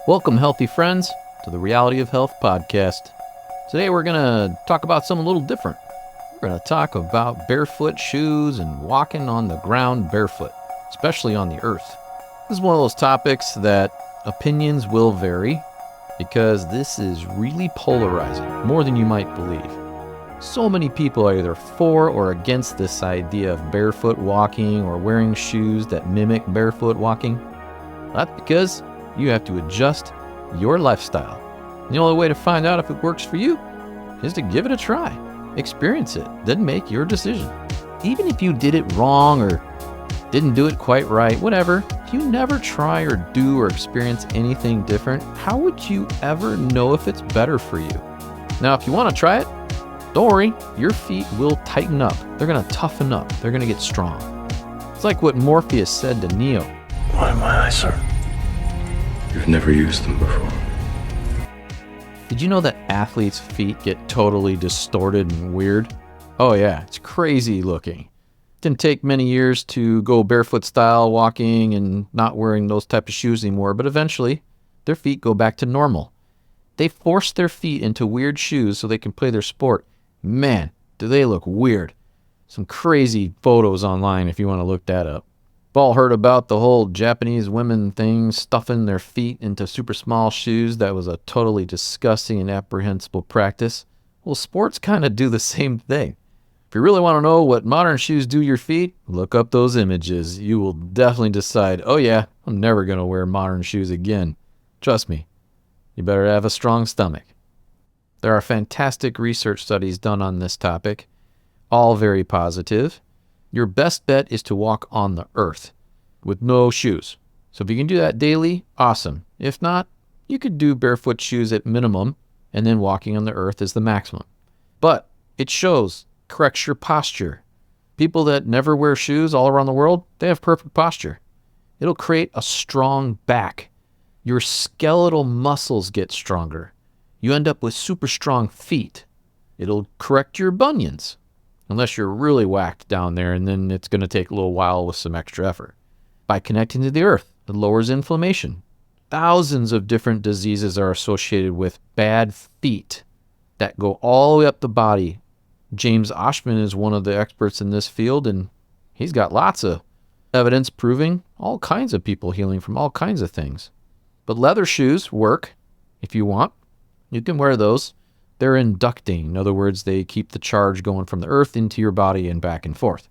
Welcome, healthy friends, to the Reality of Health podcast. Today we're going to talk about something a little different. We're going to talk about barefoot shoes and walking on the ground barefoot, especially on the earth. This is one of those topics that opinions will vary because this is really polarizing, more than you might believe. So many people are either for or against this idea of barefoot walking or wearing shoes that mimic barefoot walking. That's because you have to adjust your lifestyle. The only way to find out if it works for you is to give it a try. Experience it, then make your decision. Even if you did it wrong or didn't do it quite right, whatever, if you never try or do or experience anything different, how would you ever know if it's better for you? Now, if you want to try it, don't worry, your feet will tighten up. They're going to toughen up. They're going to get strong. It's like what Morpheus said to Neo. Why my eyes, sir? You've never used them before. Did you know that athletes' feet get totally distorted and weird? Oh yeah, it's crazy looking. It didn't take many years to go barefoot style walking and not wearing those type of shoes anymore, but eventually their feet go back to normal. They force their feet into weird shoes so they can play their sport. Man, do they look weird. Some crazy photos online if you want to look that up. We've all heard about the whole Japanese women thing, stuffing their feet into super small shoes. That was a totally disgusting and apprehensible practice. Well, sports kind of do the same thing. If you really want to know what modern shoes do to your feet, look up those images. You will definitely decide, oh yeah, I'm never going to wear modern shoes again. Trust me, you better have a strong stomach. There are fantastic research studies done on this topic, all very positive. Your best bet is to walk on the earth with no shoes. So if you can do that daily, awesome. If not, you could do barefoot shoes at minimum, and then walking on the earth is the maximum. But it corrects your posture. People that never wear shoes all around the world, they have perfect posture. It'll create a strong back. Your skeletal muscles get stronger. You end up with super strong feet. It'll correct your bunions. Unless you're really whacked down there, and then it's going to take a little while with some extra effort. By connecting to the earth, it lowers inflammation. Thousands of different diseases are associated with bad feet that go all the way up the body. James Oschman is one of the experts in this field, and he's got lots of evidence proving all kinds of people healing from all kinds of things. But leather shoes work if you want. You can wear those. They're inducting. In other words, they keep the charge going from the earth into your body and back and forth.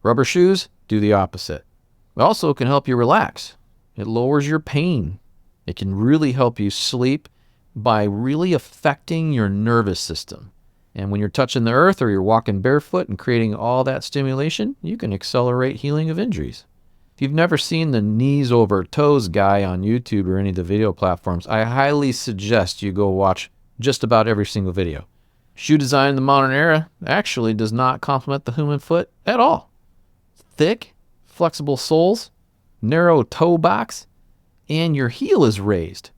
Rubber shoes do the opposite. It also can help you relax. It lowers your pain. It can really help you sleep by really affecting your nervous system. And when you're touching the earth or you're walking barefoot and creating all that stimulation, you can accelerate healing of injuries. If you've never seen the knees over toes guy on YouTube or any of the video platforms, I highly suggest you go watch just about every single video. Shoe design in the modern era actually does not complement the human foot at all. Thick, flexible soles, narrow toe box, and your heel is raised.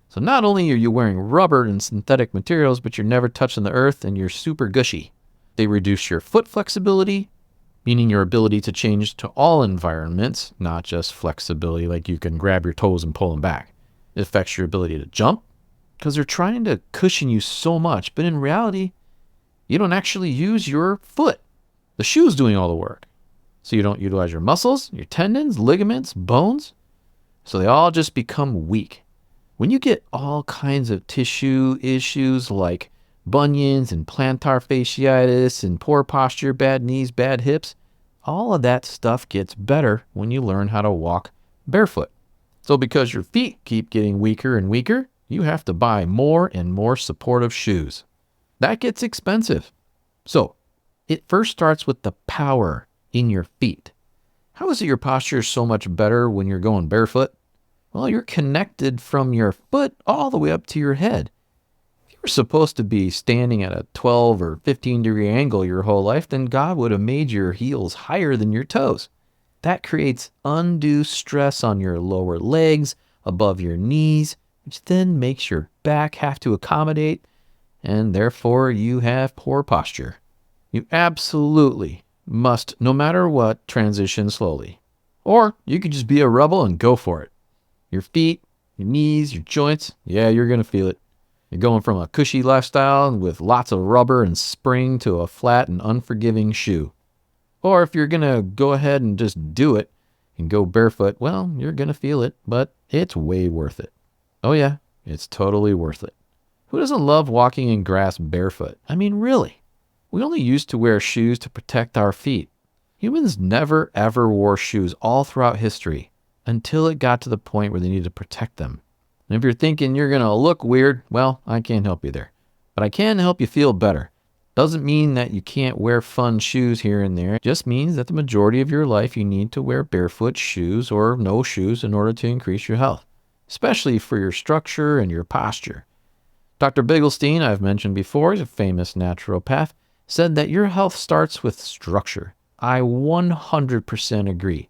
So not only are you wearing rubber and synthetic materials, but you're never touching the earth and you're super gushy. They reduce your foot flexibility, meaning your ability to change to all environments, not just flexibility like you can grab your toes and pull them back. It affects your ability to jump, because they're trying to cushion you so much, but in reality, you don't actually use your foot. The shoe's doing all the work. So you don't utilize your muscles, your tendons, ligaments, bones. So they all just become weak. When you get all kinds of tissue issues like bunions and plantar fasciitis and poor posture, bad knees, bad hips, all of that stuff gets better when you learn how to walk barefoot. So because your feet keep getting weaker and weaker, you have to buy more and more supportive shoes. That gets expensive. So, it first starts with the power in your feet. How is it your posture is so much better when you're going barefoot? Well, you're connected from your foot all the way up to your head. If you were supposed to be standing at a 12 or 15 degree angle your whole life, then God would have made your heels higher than your toes. That creates undue stress on your lower legs, above your knees, which then makes your back have to accommodate, and therefore you have poor posture. You absolutely must, no matter what, transition slowly. Or you could just be a rebel and go for it. Your feet your knees, your joints. Yeah, you're going to feel it. You're going from a cushy lifestyle with lots of rubber and spring to a flat and unforgiving shoe. Or if you're going to go ahead and just do it and go barefoot, well, you're going to feel it, but it's way worth it. Oh yeah, it's totally worth it. Who doesn't love walking in grass barefoot? I mean, really. We only used to wear shoes to protect our feet. Humans never ever wore shoes all throughout history until it got to the point where they needed to protect them. And if you're thinking you're going to look weird, well, I can't help you there. But I can help you feel better. Doesn't mean that you can't wear fun shoes here and there. It just means that the majority of your life you need to wear barefoot shoes or no shoes in order to increase your health, especially for your structure and your posture. Dr. Biglestein, I've mentioned before, he's a famous naturopath, said that your health starts with structure. I 100% agree.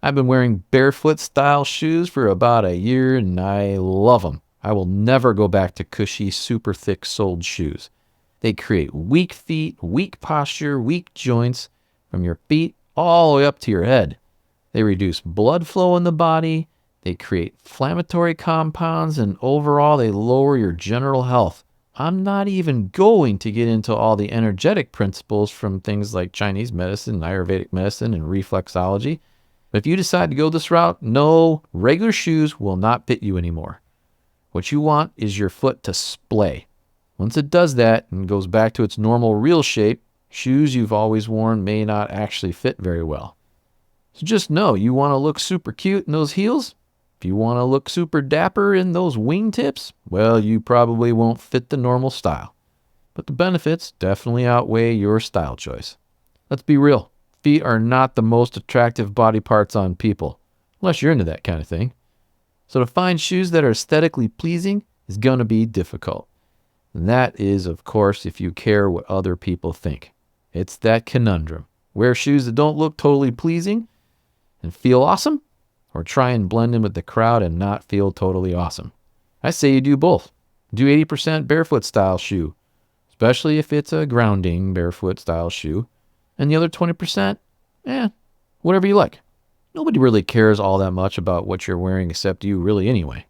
I've been wearing barefoot style shoes for about a year and I love them. I will never go back to cushy, super thick soled shoes. They create weak feet, weak posture, weak joints from your feet all the way up to your head. They reduce blood flow in the body. They create inflammatory compounds, and overall, they lower your general health. I'm not even going to get into all the energetic principles from things like Chinese medicine, Ayurvedic medicine, and reflexology. But if you decide to go this route, no, regular shoes will not fit you anymore. What you want is your foot to splay. Once it does that and goes back to its normal real shape, shoes you've always worn may not actually fit very well. So just know, you want to look super cute in those heels? If you want to look super dapper in those wingtips, well, you probably won't fit the normal style. But the benefits definitely outweigh your style choice. Let's be real. Feet are not the most attractive body parts on people, unless you're into that kind of thing. So to find shoes that are aesthetically pleasing is going to be difficult. And that is, of course, if you care what other people think. It's that conundrum. Wear shoes that don't look totally pleasing and feel awesome, or try and blend in with the crowd and not feel totally awesome. I say you do both. Do 80% barefoot style shoe, especially if it's a grounding barefoot style shoe. And the other 20%, whatever you like. Nobody really cares all that much about what you're wearing except you really anyway.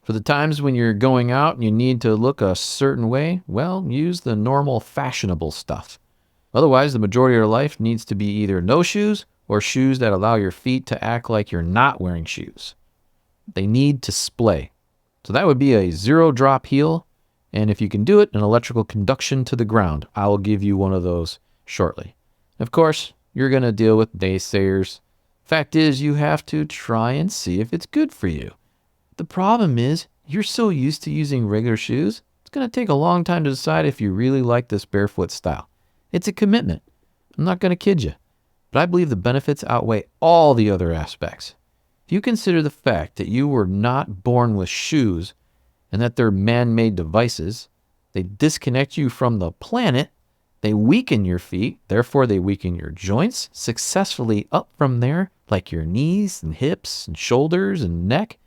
For the times when you're going out and you need to look a certain way, well, use the normal fashionable stuff. Otherwise, the majority of your life needs to be either no shoes or shoes that allow your feet to act like you're not wearing shoes. They need to splay. So that would be a zero drop heel. And if you can do it, an electrical conduction to the ground. I will give you one of those shortly. Of course, you're going to deal with naysayers. Fact is, you have to try and see if it's good for you. The problem is, you're so used to using regular shoes, it's going to take a long time to decide if you really like this barefoot style. It's a commitment. I'm not going to kid you. But I believe the benefits outweigh all the other aspects. If you consider the fact that you were not born with shoes and that they're man-made devices, they disconnect you from the planet, they weaken your feet, therefore they weaken your joints successfully up from there, like your knees and hips and shoulders and neck.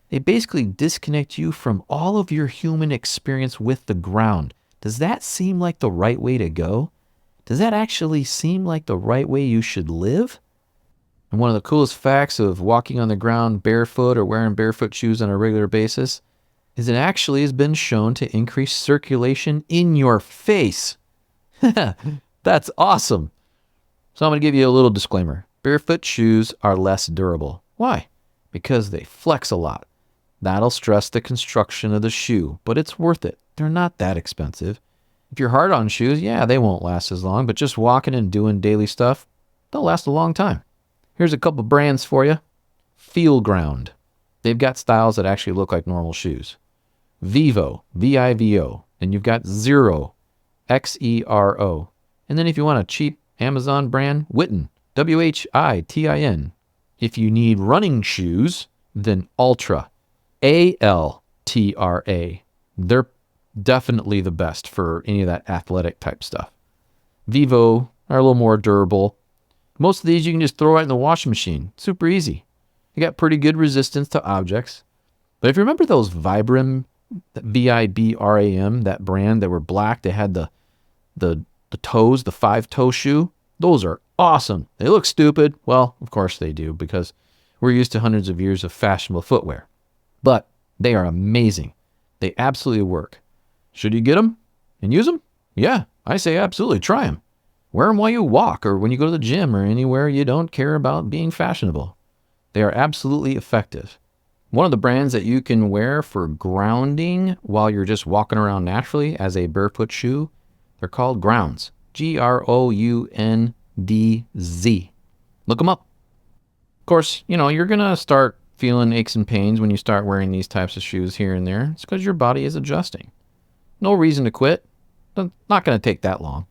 They basically disconnect you from all of your human experience with the ground. Does that seem like the right way to go? Does that actually seem like the right way you should live? And one of the coolest facts of walking on the ground barefoot or wearing barefoot shoes on a regular basis is it actually has been shown to increase circulation in your face. That's awesome. So I'm going to give you a little disclaimer. Barefoot shoes are less durable. Why? Because they flex a lot. That'll stress the construction of the shoe, but it's worth it. They're not that expensive. If you're hard on shoes, they won't last as long, but just walking and doing daily stuff, they'll last a long time. Here's a couple brands for you. Feel Ground. They've got styles that actually look like normal shoes. Vivo, V-I-V-O. And you've got Xero, X-E-R-O. And then if you want a cheap Amazon brand, Witten, W-H-I-T-I-N. If you need running shoes, then Ultra, A-L-T-R-A. They're definitely the best for any of that athletic type stuff. Vivo are a little more durable. Most of these you can just throw right in the washing machine. Super easy. You got pretty good resistance to objects. But if you remember those Vibram, V-I-B-R-A-M, that brand that were black, they had the toes, the 5-toe shoe. Those are awesome. They look stupid. Well, of course they do, because we're used to hundreds of years of fashionable footwear. But They are amazing. They absolutely work. Should you get them and use them? Yeah, I say absolutely try them. Wear them while you walk or when you go to the gym or anywhere you don't care about being fashionable. They are absolutely effective. One of the brands that you can wear for grounding while you're just walking around naturally as a barefoot shoe, they're called Grounds. Groundz. Look them up. Of course, you're going to start feeling aches and pains when you start wearing these types of shoes here and there. It's because your body is adjusting. No reason to quit. Not going to take that long.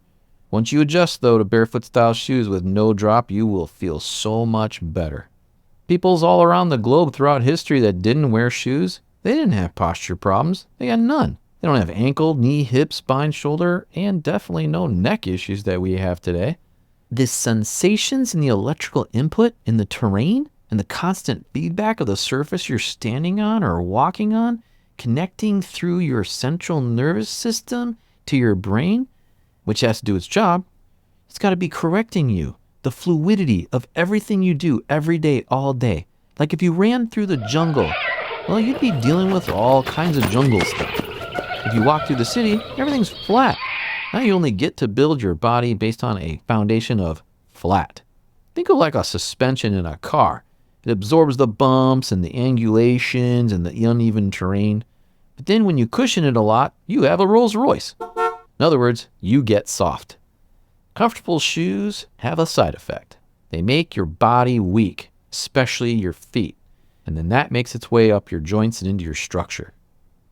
Once you adjust, though, to barefoot style shoes with no drop, you will feel so much better. Peoples all around the globe throughout history that didn't wear shoes, they didn't have posture problems. They had none. They don't have ankle, knee, hip, spine, shoulder, and definitely no neck issues that we have today. The sensations in the electrical input in the terrain and the constant feedback of the surface you're standing on or walking on, connecting through your central nervous system to your brain, which has to do its job, it's got to be correcting you. The fluidity of everything you do every day, all day. Like if you ran through the jungle, well, you'd be dealing with all kinds of jungle stuff. If you walk through the city, everything's flat. Now you only get to build your body based on a foundation of flat. Think of like a suspension in a car. It absorbs the bumps and the angulations and the uneven terrain. But then when you cushion it a lot, you have a Rolls Royce. In other words, you get soft. Comfortable shoes have a side effect. They make your body weak, especially your feet. And then that makes its way up your joints and into your structure.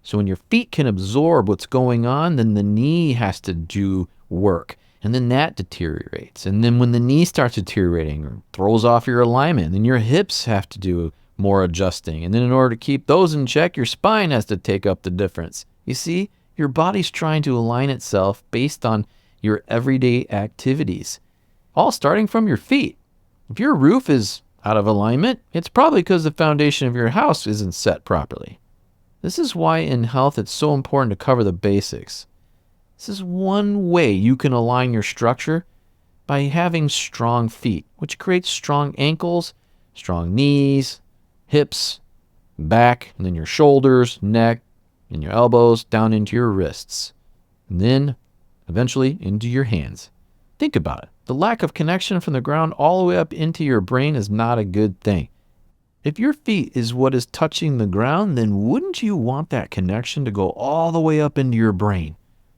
So when your feet can absorb what's going on, then the knee has to do work. And then that deteriorates. And then when the knee starts deteriorating or throws off your alignment, then your hips have to do more adjusting. And then in order to keep those in check, your spine has to take up the difference. You see, your body's trying to align itself based on your everyday activities, all starting from your feet. If your roof is out of alignment, it's probably because the foundation of your house isn't set properly. This is why in health it's so important to cover the basics. This is one way you can align your structure by having strong feet, which creates strong ankles, strong knees, hips, back, and then your shoulders, neck, and your elbows down into your wrists. And then eventually into your hands. Think about it. The lack of connection from the ground all the way up into your brain is not a good thing. If your feet is what is touching the ground, then wouldn't you want that connection to go all the way up into your brain?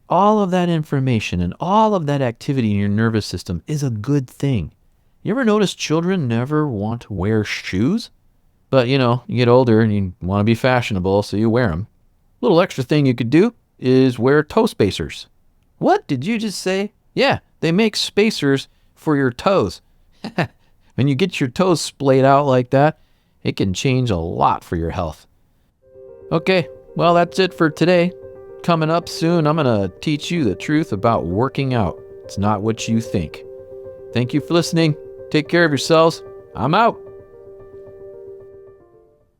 All of that information and all of that activity in your nervous system is a good thing. You ever notice children never want to wear shoes? But you get older and you want to be fashionable, so you wear them. A little extra thing you could do is wear toe spacers. What did you just say? Yeah, they make spacers for your toes. When you get your toes splayed out like that, it can change a lot for your health. Okay, well, that's it for today. Coming up soon, I'm going to teach you the truth about working out. It's not what you think. Thank you for listening. Take care of yourselves. I'm out.